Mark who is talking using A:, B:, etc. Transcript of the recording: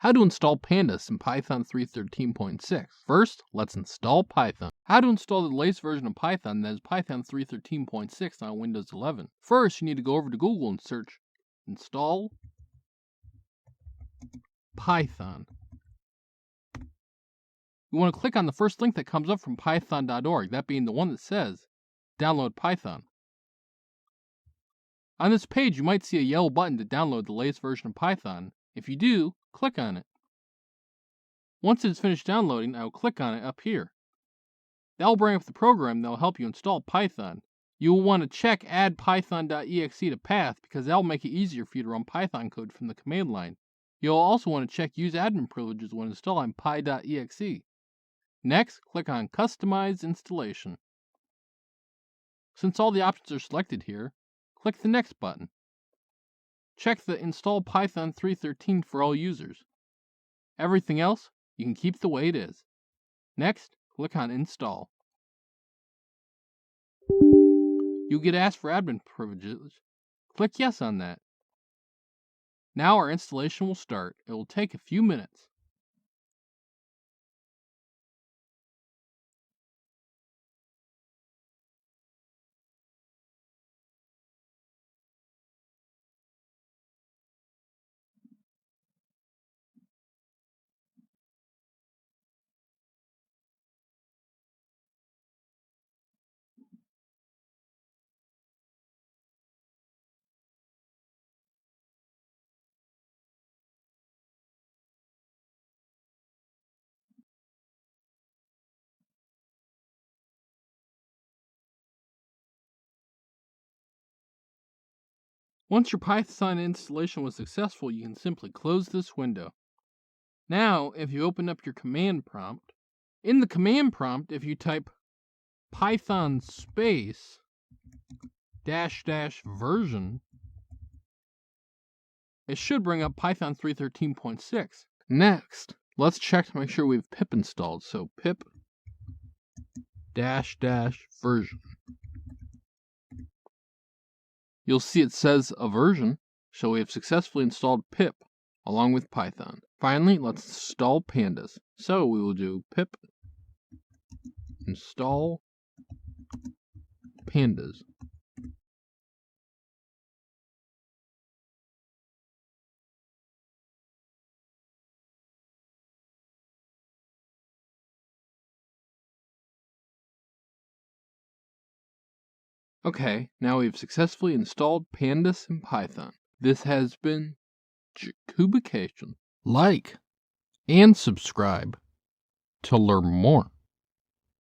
A: How to install pandas in Python 3.13.6. First, let's install Python. How to install the latest version of Python, that is Python 3.13.6 on Windows 11. First, you need to go over to Google and search install Python. You want to click on the first link that comes up from python.org, that being the one that says download Python. On this page, you might see a yellow button to download the latest version of Python. If you do, click on it. Once it is finished downloading, I will click on it up here. That will bring up the program that will help you install Python. You will want to check add python.exe to path because that will make it easier for you to run Python code from the command line. You'll also want to check use admin privileges when installing py.exe. Next, click on Customize Installation. Since all the options are selected here, click the Next button. Check the Install Python 3.13 for all users. Everything else, you can keep the way it is. Next, click on Install. You'll get asked for admin privileges. Click Yes on that. Now our installation will start. It will take a few minutes. Once your Python installation was successful, you can simply close this window. Now, if you open up your command prompt, in the command prompt, if you type Python space -- version, it should bring up Python 3.13.6. Next, let's check to make sure we have pip installed. So pip -- version. You'll see it says a version, so we have successfully installed pip along with Python. Finally, let's install pandas. So we will do pip install pandas. Okay, now we've successfully installed pandas in Python. This has been Jacubication. Like and subscribe to learn more.